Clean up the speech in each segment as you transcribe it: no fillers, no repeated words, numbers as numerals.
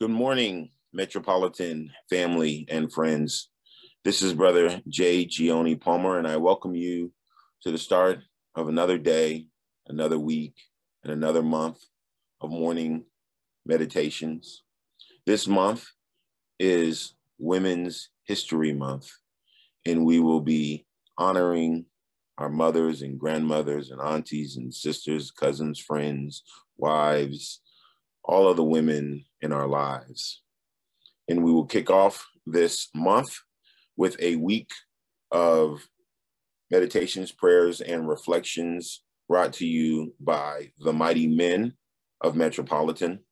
Good morning, Metropolitan family and friends. This is Brother J. Gioni Palmer, and I welcome you to the start of another day, another week, and another month of morning meditations. This month is Women's History Month, and we will be honoring our mothers and grandmothers and aunties and sisters, cousins, friends, wives, all of the women in our lives. And we will kick off this month with a week of meditations, prayers, and reflections brought to you by the mighty men of Metropolitan.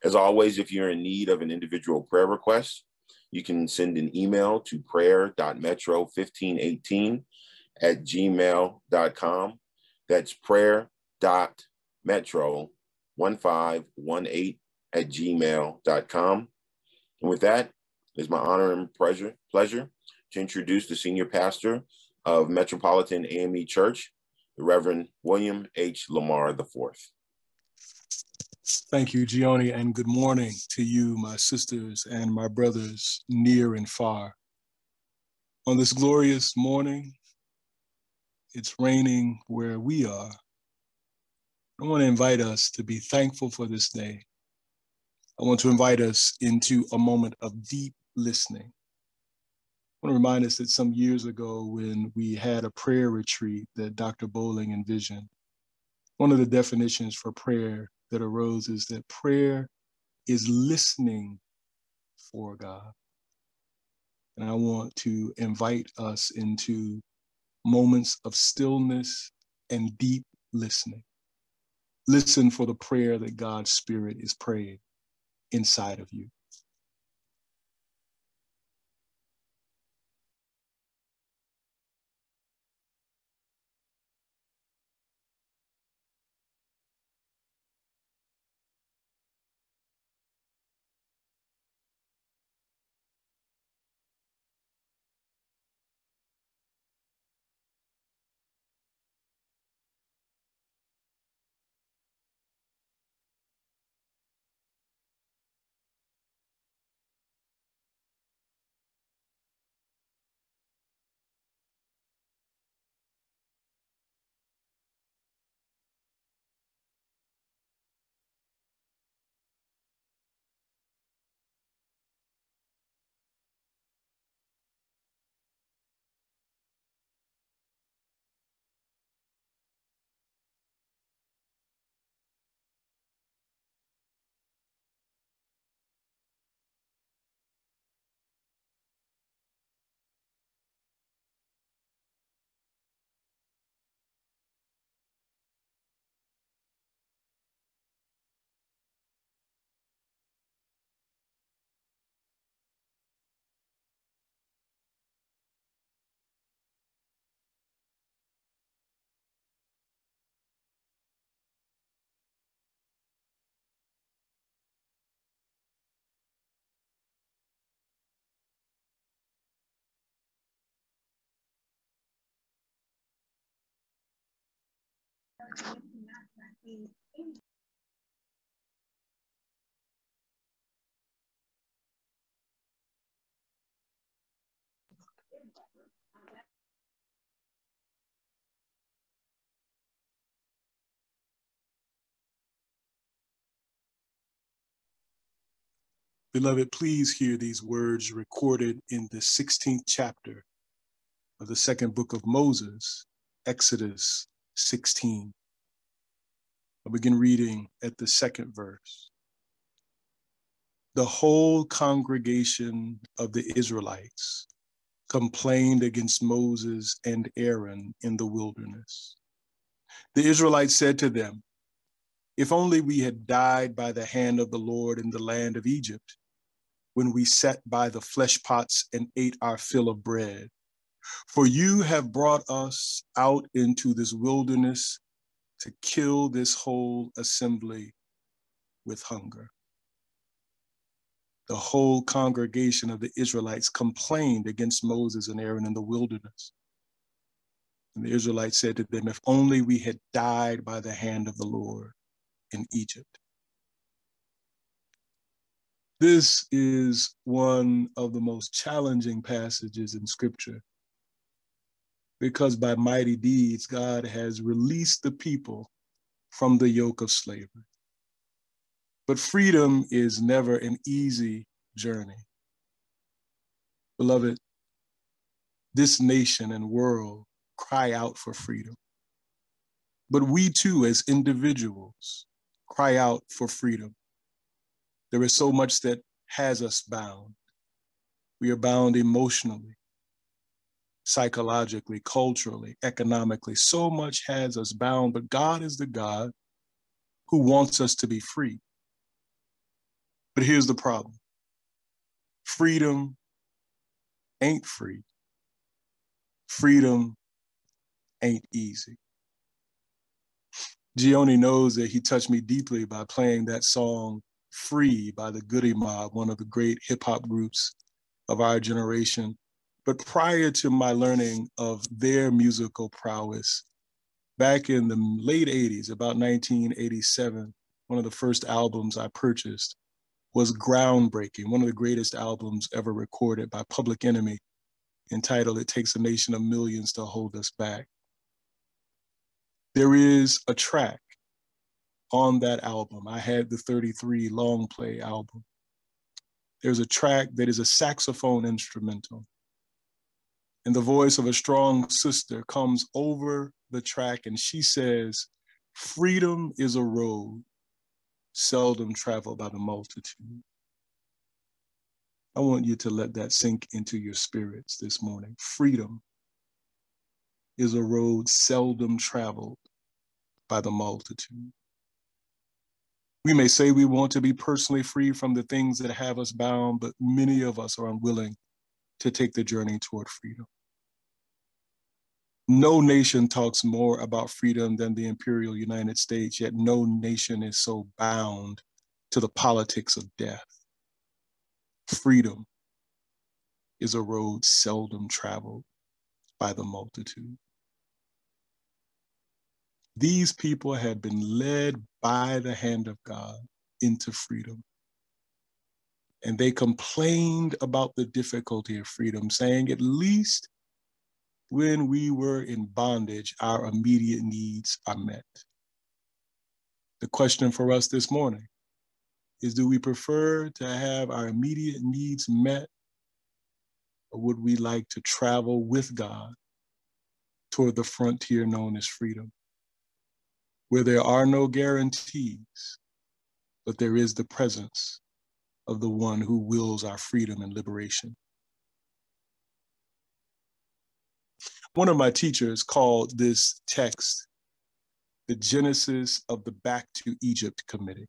As always, if you're in need of an individual prayer request, you can send an email to prayer.metro1518@gmail.com. That's prayer.metro1518@gmail.com. And with that, it's my honor and pleasure to introduce the senior pastor of Metropolitan AME Church, the Reverend William H. Lamar IV. Thank you, Gioni, and good morning to you, my sisters and my brothers near and far. On this glorious morning, it's raining where we are. I want to invite us to be thankful for this day. I want to invite us into a moment of deep listening. I want to remind us that some years ago when we had a prayer retreat that Dr. Bowling envisioned, one of the definitions for prayer that arose is that prayer is listening for God. And I want to invite us into moments of stillness and deep listening. Listen for the prayer that God's Spirit is praying inside of you. Beloved, please hear these words recorded in the 16th chapter of the second book of Moses, Exodus 16. I'll begin reading at the second verse. The whole congregation of the Israelites complained against Moses and Aaron in the wilderness. The Israelites said to them, "If only we had died by the hand of the Lord in the land of Egypt, when we sat by the flesh pots and ate our fill of bread. For you have brought us out into this wilderness to kill this whole assembly with hunger." The whole congregation of the Israelites complained against Moses and Aaron in the wilderness. And the Israelites said to them, "If only we had died by the hand of the Lord in Egypt." This is one of the most challenging passages in Scripture because by mighty deeds, God has released the people from the yoke of slavery. But freedom is never an easy journey. Beloved, this nation and world cry out for freedom. But we too, as individuals, cry out for freedom. There is so much that has us bound. We are bound emotionally, psychologically, culturally, economically. So much has us bound, but God is the God who wants us to be free. But here's the problem. Freedom ain't free. Freedom ain't easy. Gioni knows that he touched me deeply by playing that song, Free, by the Goody Mob, one of the great hip hop groups of our generation. But prior to my learning of their musical prowess, back in the late 80s, about 1987, one of the first albums I purchased was groundbreaking, one of the greatest albums ever recorded by Public Enemy, entitled It Takes a Nation of Millions to Hold Us Back. There is a track on that album. I had the 33 long play album. There's a track that is a saxophone instrumental. And the voice of a strong sister comes over the track and she says, "Freedom is a road seldom traveled by the multitude." I want you to let that sink into your spirits this morning. Freedom is a road seldom traveled by the multitude. We may say we want to be personally free from the things that have us bound, but many of us are unwilling to take the journey toward freedom. No nation talks more about freedom than the imperial United States, yet no nation is so bound to the politics of death. Freedom is a road seldom traveled by the multitude. These people had been led by the hand of God into freedom. And they complained about the difficulty of freedom, saying, at least when we were in bondage, our immediate needs are met. The question for us this morning is, do we prefer to have our immediate needs met, or would we like to travel with God toward the frontier known as freedom, where there are no guarantees, but there is the presence of the one who wills our freedom and liberation? One of my teachers called this text the genesis of the Back to Egypt Committee.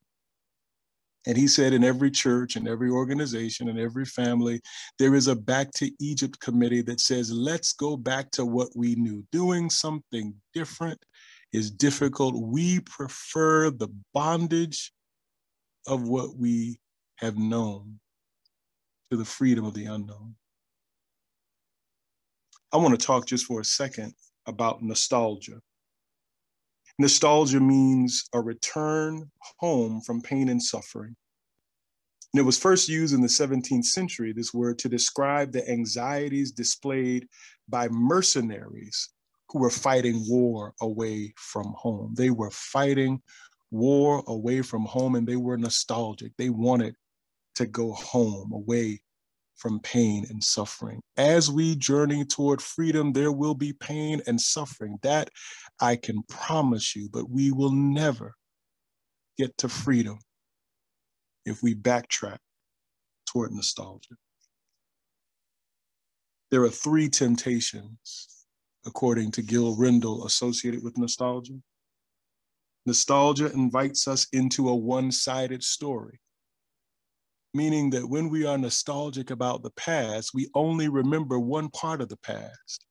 And he said in every church and every organization and every family, there is a Back to Egypt Committee that says, let's go back to what we knew. Doing something different is difficult. We prefer the bondage of what we have known to the freedom of the unknown. I want to talk just for a second about nostalgia. Nostalgia means a return home from pain and suffering. And it was first used in the 17th century, this word, to describe the anxieties displayed by mercenaries who were fighting war away from home. They were fighting war away from home, and they were nostalgic. They wanted to go home, away from pain and suffering. As we journey toward freedom, there will be pain and suffering. That I can promise you, but we will never get to freedom if we backtrack toward nostalgia. There are three temptations, according to Gil Rendell, associated with nostalgia. Nostalgia invites us into a one-sided story, meaning that when we are nostalgic about the past, we only remember one part of the past.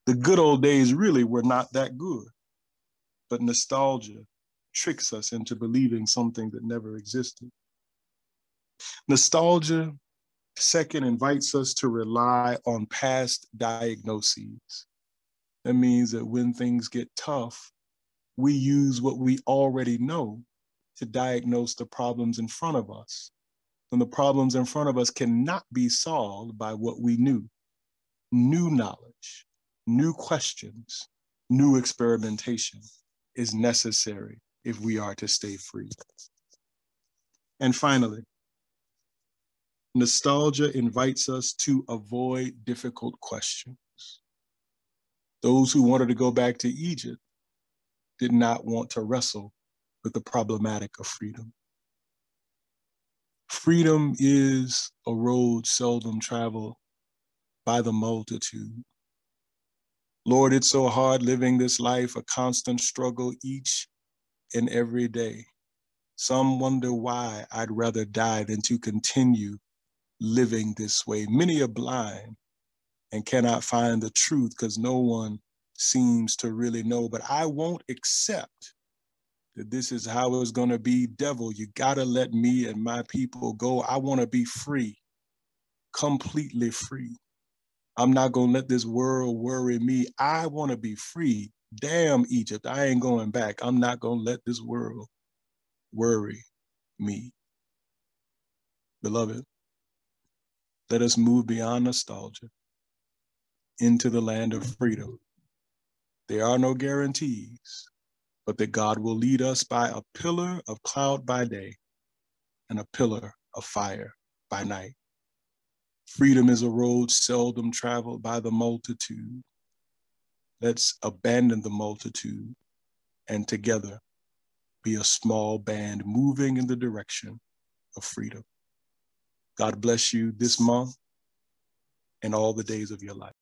The good old days really were not that good, but nostalgia tricks us into believing something that never existed. Nostalgia, second, invites us to rely on past diagnoses. That means that when things get tough, we use what we already know to diagnose the problems in front of us. when the problems in front of us cannot be solved by what we knew. New knowledge, new questions, new experimentation is necessary if we are to stay free. And finally, nostalgia invites us to avoid difficult questions. Those who wanted to go back to Egypt did not want to wrestle with the problematic of freedom. Freedom is a road seldom traveled by the multitude. Lord, it's so hard living this life, a constant struggle each and every day. Some wonder why I'd rather die than to continue living this way. Many are blind and cannot find the truth because no one seems to really know. But I won't accept that this is how it's going to be. Devil, you got to let me and my people go. I want to be free, completely free. I'm not going to let this world worry me. I want to be free. Damn Egypt, I ain't going back. I'm not going to let this world worry me. Beloved, let us move beyond nostalgia into the land of freedom. There are no guarantees, but that God will lead us by a pillar of cloud by day and a pillar of fire by night. Freedom is a road seldom traveled by the multitude. Let's abandon the multitude and together be a small band moving in the direction of freedom. God bless you this month and all the days of your life.